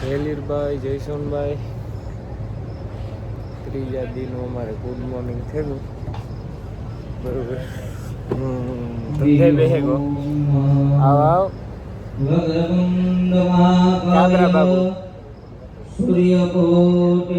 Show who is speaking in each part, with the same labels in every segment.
Speaker 1: હેલીરભાઈ જયસોનભાઈ ત્રીજા દિનનું અમારે good morning થયેલું બરોબર. ધંધે બેહે ગો આવ કાબરા બાબુ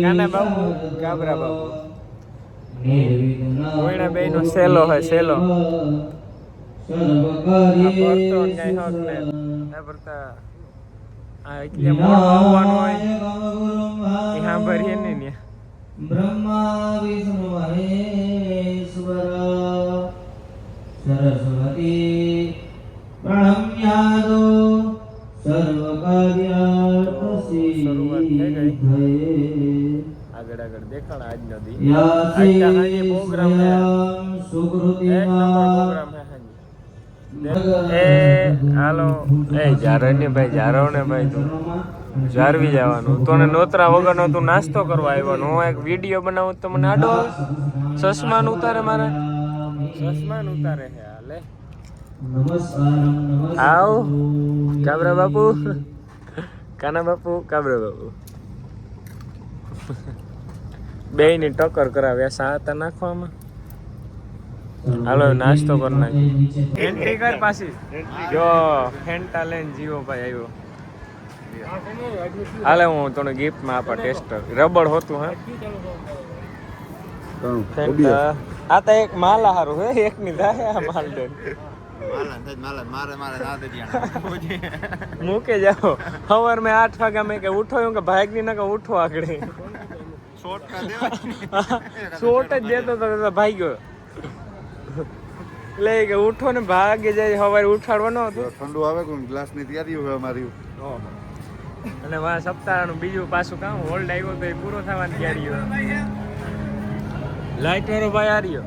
Speaker 1: કાના બાબુ કાબરા બાબુ કોઈના બે નો સેલો હોય સેલો ભરતો કઈ હોક ને ભરતા આ એટલે મોડવાનું હોય એ સાંભળીએ ને ને બ્રહ્મા વિષ્ણુ મહેશ્વર સરસ્વતી પ્રણમ્યાદો સર્વ કાર્યાર્થ સિદ્ધયે. આગળ આગળ દેખાણ આજનો દી આજના હાજે પ્રોગ્રામ હે સુકૃતિ એક નંબર પ્રોગ્રામ હે હાજી. એ હાલો એ જારણી ભાઈ જારો ને ભાઈ તું જારવી જવાનું તોને નોતરા વગરનો તું નાસ્તો કરવા આવ્યો. હું એક વિડીયો બનાવું તો મને આડો ચશ્માન ઉતારે મારે ચશ્માન ઉતારે હે હાલે આવ કાબરા બાપુ કાના બાપુ કાબરા બાપુ બે ની ટક્કર કરાવ્યા સાતા નાખવામાં. હાલો નાસ્તો કરી નાખી એન્ટ્રી કર પાછી જો ફેન્ટા લઈને જીવો ભાઈ આવ્યો. હાલે હું તને ગિફ્ટમાં આપા ટેસ્ટર રબડ હોતું હે ફેન્ટા. આ તો એક માલા હારું હે એક ની થાય આ માલ દે મૂકે જાઓ સવાર મેં 8 વાગ્યા મેં કે ઉઠો કે ભાગ ની ના કે ઉઠો આગળ શોર્ટ જ દેતો તો ભાઈ ગયો લે કે ઉઠો ને ભાગે જાય સવારે ઉઠાડવાનો હતો.
Speaker 2: ઠંડુ આવે કોણ ગ્લાસ ની તૈયારી હોય અમારી
Speaker 1: અને વા સપ્તાહનું બીજું પાછું કામ હોલ્ડ આવ્યો તો એ પૂરો થવાની તૈયારી હોય. લાઈટ વાળો ભાઈ આ રહ્યો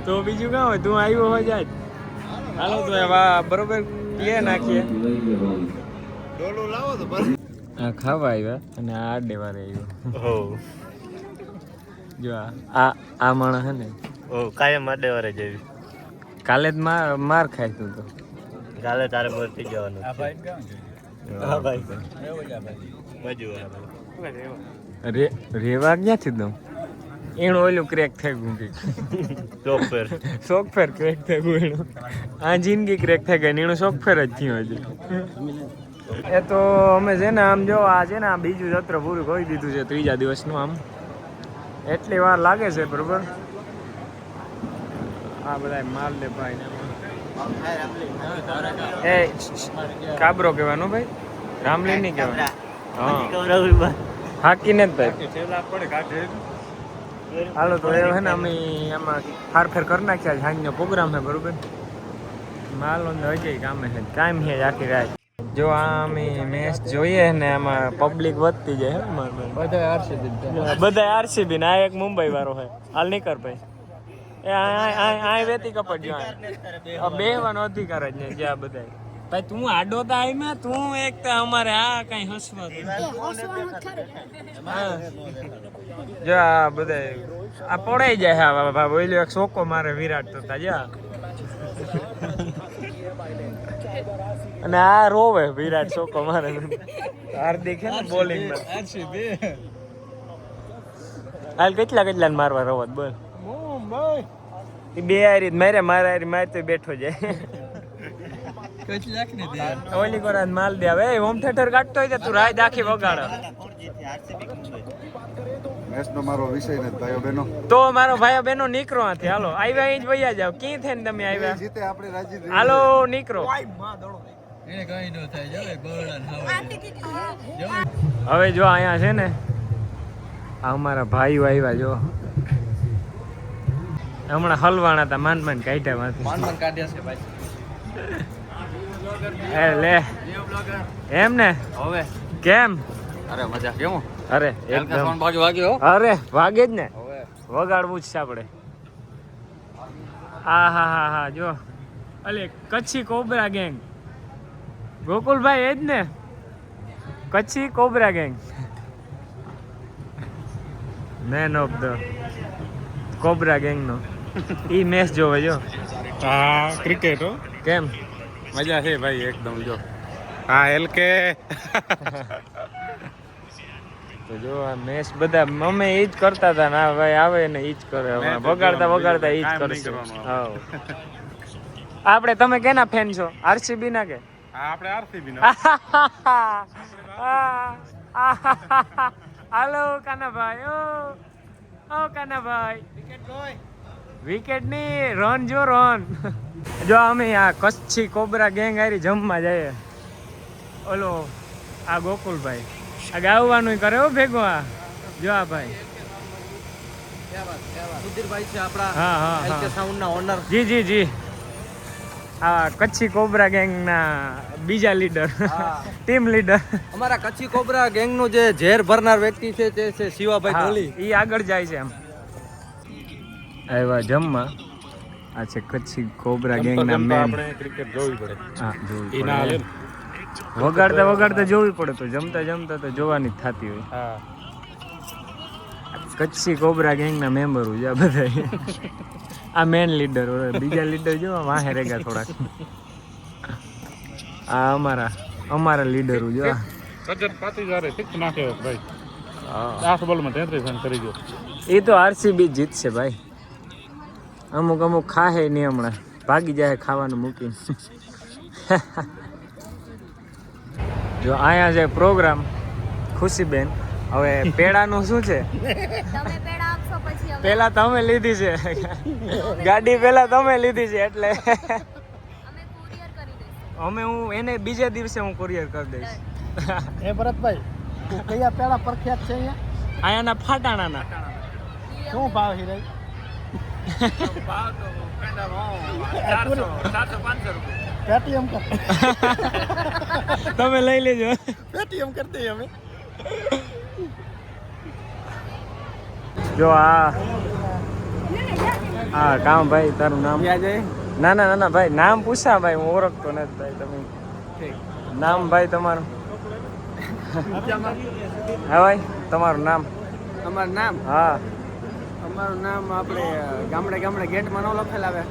Speaker 1: તો બીજું કાં હોય તું આવ્યો હોય જાય. હાલો તો બરોબર લે નાખીએ. આ ખાવા આવ્યા અને આ આડે આવ્યો. જો આ માણસ હે ને
Speaker 3: કાયમ આડે વારે જેવી
Speaker 1: કાલે જ માર ખાય તું તો
Speaker 3: કાલે તારે મરતી જવાનું.
Speaker 1: રેવા ક્યાંથી દઉં એનું ઓલું ક્રેક થઈ ગયું સોફ્ટવેર ક્રેક થઈ ગયું એનું. આ જિંદગી ક્રેક થઈ ગઈ એનું સોફ્ટવેર જ થયું હજી. એ તો અમે છે ને આમ જો આ છે ને આ બીજું સત્ર પૂરું કરી દીધું છે ત્રીજા દિવસનું. આમ એટલી વાર લાગે છે બરોબર. આ બધા માલ લે ભાઈ એ કાબરો કહેવાનો ભાઈ રામલીન નહીં કહેવાનું. હા હાકીને જ ભાઈ. હાલો તો એ હે ને અમે આમાં ફારફેર કરી નાખ્યા. સાંજનો પ્રોગ્રામ છે બરોબર. માલ હજી કામે છે કામ છે આખી રાત. જો આ અમે મેચ જોઈએ ને આમાં પબ્લિક વધતી જાય બધા આરસીબી ને આ એક મુંબઈ વાળો છે. હાલ નહીં કર ભાઈ એ આ વેતી કપડ જો બેહવાનો અધિકાર જ નહીં જ્યાં બધા ભાઈ. તું આડો તો આવી માં તું એક તો અમારે આ કઈ હસવા જો આ બધા આ પડાઈ જાય. બોલ્યો એક સોકો મારે વિરાટ તો જા અને આ રોવે વિરાટ સોકો મારે. હાર્દિક હે ને બોલિંગ માં હાલ કેટલા મારવા રવત બોલ બે હારી મારે મારા હારી મારતો બેઠો જાય. ઓલી કોરા માલ દે હવે હોમ થિયેટર કાઢતો હોય તું રાય દાખી વગાડ.
Speaker 2: મેચનો મારો વિષય નથી ભાઈઓ બહેનો.
Speaker 1: તો મારો ભાઈઓ બહેનો નીકળો આથી. હાલો આવ્યા અહીં જ વયા જાવ. ક્યાં થઈને તમે આવ્યા
Speaker 2: જીતે આપણે રાજી.
Speaker 1: હાલો નીકળો. હવે જો અહીંયા છે ને આ અમારા ભાઈઓ આવ્યા જો હમણાં હલવાણા હતા માંડ કાઢ્યા લે એમ ને હવે કેમ.
Speaker 3: અરે મજા કેમ.
Speaker 1: અરે એકદમ અરે વાગે જ ને વગાડવું જ છે આપણે. હા જો અલે કચ્છી કોબરા ગેંગ ગોકુલભાઈ એ જ ને Kutchi cobra gang
Speaker 4: man of the cobra ગેંગનો ઈ મેચ જોવે જો.
Speaker 5: હા ક્રિકેટ હો
Speaker 4: કેમ
Speaker 5: મજા છે ભાઈ એકદમ જો. હા એલકે
Speaker 4: તો જો આ મેચ બધા અમે ઈ જ કરતા હતા ને આ ભાઈ આવે ને ઈ જ કરે.
Speaker 5: મેચ
Speaker 4: વગાડતા
Speaker 5: જોવાનું
Speaker 4: વગાડતા ઈ જ
Speaker 5: કામ નહીં
Speaker 4: કરશે.
Speaker 5: કરવાનું
Speaker 4: હા આપણે તમે કેના ફેન છો? આરસીબી ના કે?
Speaker 5: હા આપણે આરસીબી નો
Speaker 4: હાલો કાનાભાઈ ઓ કાનાભાઈ વિકેટ ની રન જો રન. જો અમે આ કચ્છી કોબરા ગેંગ હારી જમવા જઈએ. ઓલો આ ગોકુલભાઈ આ ગાવાનું કરે હો ભેગો. આ જો આ ભાઈ
Speaker 3: સુધીરભાઈ છે આપણા
Speaker 4: હા હા
Speaker 3: એલકે સાઉન્ડ ના ઓનર.
Speaker 4: જી જી જી આ કચ્છી કોબરા ગેંગ ના બીજા લીડર ટીમ લીડર.
Speaker 3: અમારા કચ્છી કોબરા ગેંગ નું જે ઝેર ભરનાર વ્યક્તિ છે તે છે શિવાભાઈ ધોલી.
Speaker 4: ઈ આગળ જાય છે એમ. આવ્યા જમવા. આ છે કચ્છી કોબરા ગેંગ ના મેન.
Speaker 5: આપણે ક્રિકેટ જોવી પડે.
Speaker 4: હા જોવી
Speaker 5: ઈ ના હાલે
Speaker 4: પડે.
Speaker 5: ને.
Speaker 4: વગાડતા વગાડતા જોવી પડે તો જમતા જમતા તો જોવાની જ થતી હોય.
Speaker 5: હા
Speaker 4: કચ્છી કોબરા ગેંગ ના મેમ્બર હોય આ બધા. આ મેન લીડર બીજા લીડર જો વાહે રેગા થોડાક. આ અમારા લીડર જો.
Speaker 5: સજ્જન પાટીદારે સિક્સ નાખે ભાઈ.
Speaker 4: હા
Speaker 5: 10 બોલમાં 33 રન કરી ગયો.
Speaker 4: એ તો આરસીબી જીતશે ભાઈ. અમુક ખાહે નહીં હમણાં ભાગી જાય ખાવાનું મૂકીને. જો અહીંયા છે પ્રોગ્રામ ખુશીબેન. હવે પેડાનું શું છે? પેલા તમે લીધી છે ગાડી, પેલા તમે લીધી છે એટલે અમે હું એને બીજા દિવસે હું કુરિયર કરી દઈશ.
Speaker 6: એ ભરતભાઈ કયા પેડા પ્રખ્યાત છે અહીંયા?
Speaker 4: અહીંયાના ફાટાણાના
Speaker 6: શું ભાવ હિરાઈ? પેટીએમ કર.
Speaker 4: તમે લઈ લેજો.
Speaker 6: પેટીએમ કરતી અમે.
Speaker 4: જો આ કામ ભાઈ તારું નામ? ના ના ના ભાઈ નામ પૂછા ભાઈ, હું ઓળખતો નથી ભાઈ. તમે નામ ભાઈ તમારું? હા ભાઈ તમારું નામ?
Speaker 3: અમારું નામ
Speaker 4: હા
Speaker 3: અમારું નામ આપણે ગામડે ગામડે ગેટમાં ન લખેલ આવે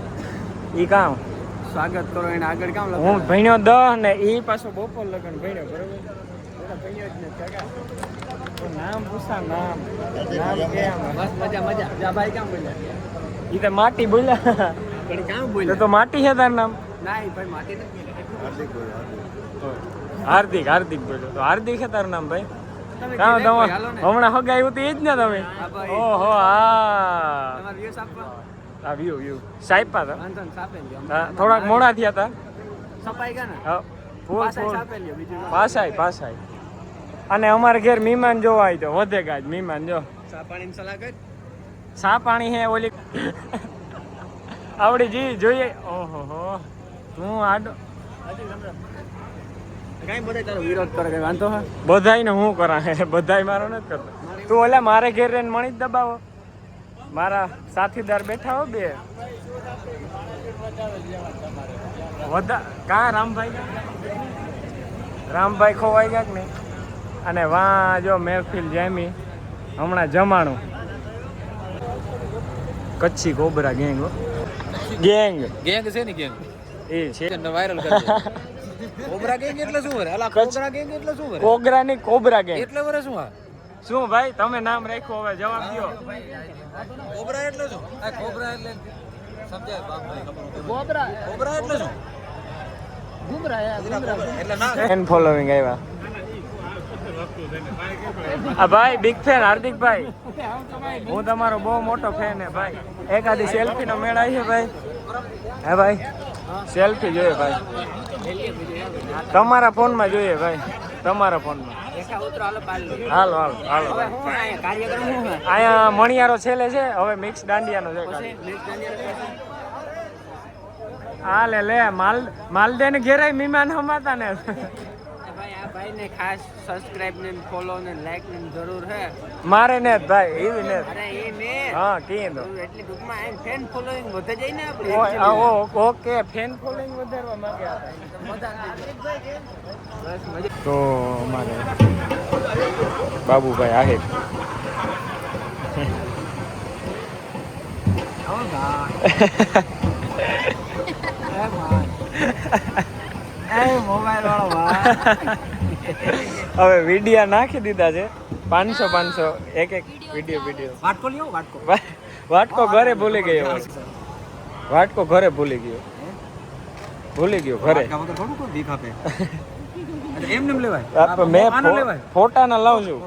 Speaker 4: ઈ કામ
Speaker 3: સ્વાગત કરો એને આગળ કામ લખેલ
Speaker 4: હું ભણ્યો 10 ને ઈ પાછો બપોર લગન ભણ્યો બરોબર. ભણ્યો જ ને નામ પૂછા નામ કેમ?
Speaker 3: બસ મજા મજા જા ભાઈ કામ બોલ્યા
Speaker 4: ઈ તો માટી બોલ્યા.
Speaker 3: પણ કામ
Speaker 4: તો
Speaker 3: બોલ્યા
Speaker 4: તો માટી છે તારું નામ?
Speaker 3: ના ઈ ભાઈ માટી નથી
Speaker 4: હાર્દિક બોલ્યો તો હાર્દિક છે તારું નામ ભાઈ?
Speaker 3: તમે
Speaker 4: કામ
Speaker 3: કીધું ભાઈ, હાલો ને.
Speaker 4: હમણાં હગાયું હતું એ જ ને તમે?
Speaker 3: હા ભાઈ.
Speaker 4: ઓહો હા
Speaker 3: તમારા વ્યૂઝ આપવા
Speaker 4: આ વ્યૂ સાઈપા હતા.
Speaker 3: વાંધો ને સાપે લ્યો
Speaker 4: હા, થોડાક મોડા થયા હતા.
Speaker 3: સપાઈ ગયા ને
Speaker 4: હા, ફૂલ
Speaker 3: પાછા
Speaker 4: ફૂલ
Speaker 3: સાપે લ્યો બીજું
Speaker 4: પાસાય. અને અમારે ઘેર મહેમાન જોવા આવી તો વધેગા જ મહેમાન. જો
Speaker 3: ચા પાણીની સલાહ કર
Speaker 4: સા પાણી હે ઓલી આવડી જી જોઈએ. ઓહો હો હું આડો
Speaker 3: કાઈ બધા તારો વિરોધ કરે કઈ વાંધો હા
Speaker 4: બધાયને હું કરા હે? બધાય મારો નથી કરતો. તું ઓલા મારે ઘેર રહીને મણી જ દબાવો. મારા સાથીદાર બેઠા હો બે કા રામભાઈ ખોવાઈ ગયા કે નહીં? અને વાં જો મહેફિલ જામી હમણાં જમાણું. કચ્છી કોબરા ગેંગ
Speaker 3: ગેંગ છે ને ગેંગ
Speaker 4: એ છે
Speaker 3: વાયરલ કરી કોબરા ગેંગ એટલે શું વરે અલા કોબરા ગેંગ એટલે શું વરે
Speaker 4: કોગરા ની કોબરા ગેંગ
Speaker 3: એટલે વરે શું આ
Speaker 4: શું ભાઈ તમે નામ રાખ્યું હવે જવાબ દો.
Speaker 3: કોબરા એટલે શું આ કોબરા એટલે સમજાય બાપ ભાઈ
Speaker 6: ગોબરા
Speaker 3: કોબરા એટલે શું
Speaker 6: ગુમરા
Speaker 3: એટલે ના
Speaker 4: ફેન ફોલોવિંગ આવ્યા. આ ભાઈ બિગ ફેન હાર્દિકભાઈ, હું તમારો બહુ મોટો ફેન હે ભાઈ. એકાદી સેલ્ફી નો મેળ આવી છે ભાઈ? હે ભાઈ સેલ્ફી જોઈએ ભાઈ, તમારા ફોન માં જોઈએ ભાઈ, તમારા ફોન માં. હાલો હાલો હાલો અહીંયા મણિયારો છેલ્લે છે. હવે મિક્સ દાંડિયાનો છે. હાલે લે માલદે ને ઘેરાય મહેમાન હમાતા ને.
Speaker 3: ભાઈ ને ખાસ સબસ્ક્રાઇબ ને ફોલો ને લાઈક ને જરૂર હે
Speaker 4: મારે ને ભાઈ એવી ને.
Speaker 3: અરે એ ને
Speaker 4: હા કીધું
Speaker 3: એટલી ટૂંકમાં આ ફેન ફોલોઈંગ વધે જાય ને આપણે
Speaker 4: ઓકે ફેન ફોલોઈંગ વધારવા માંગ્યા તો અમારે બાબુભાઈ આહિર હવે વિડિયા નાખી દીધા છે 500 એક વિડિયો વાટકો ઘરે ભૂલી ગયો ઘરે ભૂલી ગયો ઘરે મેં ફોટા ના લાવું છું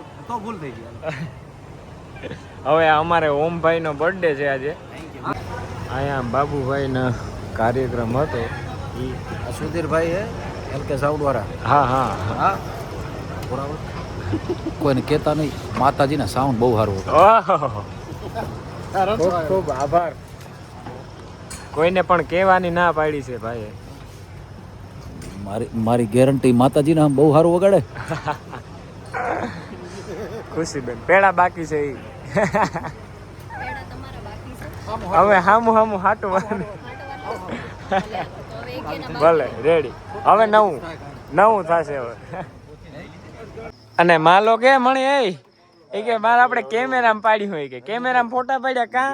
Speaker 4: હવે અમારે ઓમભાઈ નો બર્થડે છે આજે અહીંયા બાબુભાઈ ના કાર્યક્રમ હતો
Speaker 6: સુધીરભાઈ હે એલકે સાઉડ વાળા
Speaker 4: હા હા
Speaker 6: બરાબર કોઈને કહેતા નહીં માતાજીના સાઉન્ડ બહુ સારું
Speaker 4: ખૂબ ખૂબ આભાર કોઈને પણ કહેવાની ના પાડી છે ભાઈ
Speaker 6: મારી ગેરંટી માતાજીના બહુ સારું વગાડે
Speaker 4: ખુશીબેન પેડા બાકી છે ઈ હવે હામું હાટું ભલે રેડી હવે નવું થશે હવે અને માલો કે મણી એ કે મારે આપણે કેમેરામાં પાડી હોય કે કેમેરામાં ફોટા પાડ્યા કાં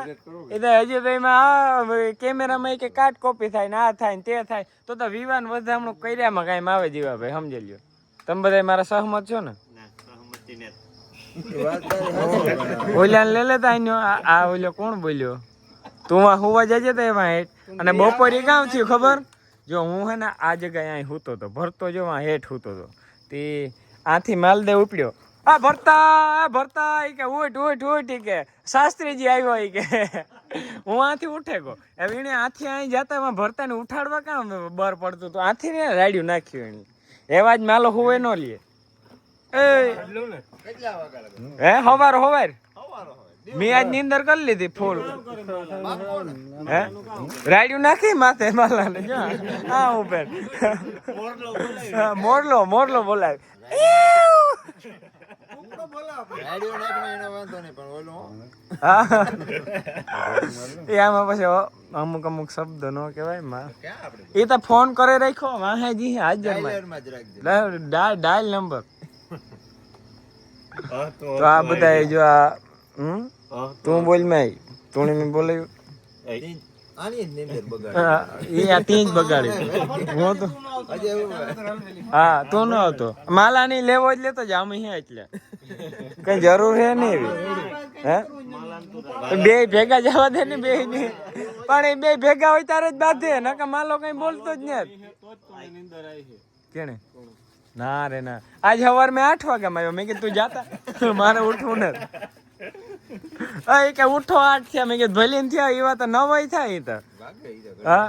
Speaker 4: એ તો હજી તો એમાં કેમેરામાં કે કાટ કોપી થાય ને આ થાય ને તે થાય તો વિવાન વધામણું કર્યામાં કાંઈ આવે જીવા ભાઈ સમજી લ્યો તમે બધા મારા સહમત છો ને ઓલા લે લેતા આ ઓલો કોણ બોલ્યો તું હુવા જજે તો એમાં હેઠ અને બપોરે કામ થયું ખબર જો હું હે ને આ જગ્યાએ અહીં હૂતો હતો ભરતો જો હેઠ હૂતો હતો તે આથી માલદે ઉપડ્યો આ ભરતા એ કે ઉઠ કે શાસ્ત્રીજી આવ્યો એ કે હું આથી ઉઠે ગો હવે એને આથી અહીં જતા એમાં ભરતા ને ઉઠાડવા કામ બર પડતું તો આથી ને રાડ્યું નાખ્યું એની એવા જ માલો હુવે ન લે હે હવાર મેં આજ નીંદર કરી લીધી ફૂલ હે રાડ્યું નાખી માથે માલા ને હા ઉપર મોરલો બોલાય આમાં પછી અમુક શબ્દ નો કેવાય એ તો ફોન કરે રાખ્યો વાહેજી હાજર ડાયલ નંબર તો આ બધા જો આ તું બોલ મેં તું મેં બોલાયું બગાડી હું તો હા તું ન હતો માલા નહીં લેવો જ લેતો જામ એટલે કઈ જરૂર હે નહીં હે બે ભેગા જવા દે ને બે નહીં પણ એ બે ભેગા હોય ત્યારે જ બાંધે નકા માલો કઈ બોલતો જ નહીં કેને ના રે ના આજ સવાર મેં 8 વાગ્યામાં આવ્યો મેં કીધું તું જાતા મારે ઉઠવું ને કે ઉઠો 8 થયા મેં કીધું ભલે થયા એ વાત 9 થાય તો હા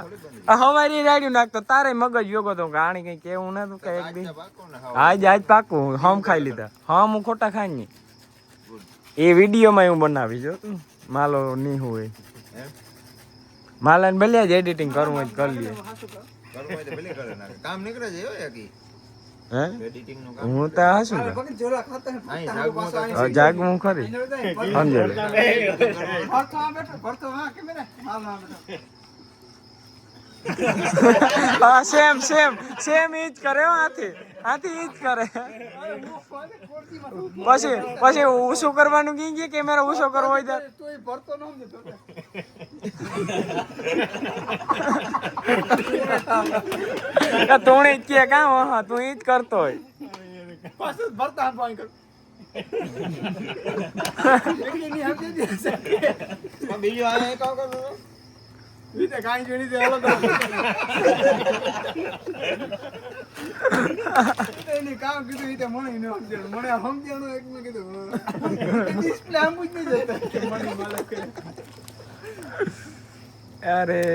Speaker 4: હવારી રાડ્યું નાખતો તારે મગજ યોગો તો ગાણી કઈ કેવું નતું કે એક દી આજ પાકું હમ ખાઈ લીધા હમ હું ખોટા ખાઈ નહીં એ વિડીયોમાં હું બનાવી જો તું માલો નહીં હોય માલાને ભલે જ એડિટિંગ કરવું હોય કરી લઈએ
Speaker 2: કામ નીકળે છે
Speaker 4: હે હું તો હશું જાગવું ખરી સમજે હા સેમ ઈ જ કરે આથી ઈ જ કરે પછી ઉસો કરવાનું કી ગયા કેમેરા ઉસો કરવો હોય તો તું જ કે કામ હા તું ઈ જ કરતો હોય
Speaker 6: કામ કીધું મને સમજાણું એક મેં કીધું
Speaker 4: અરે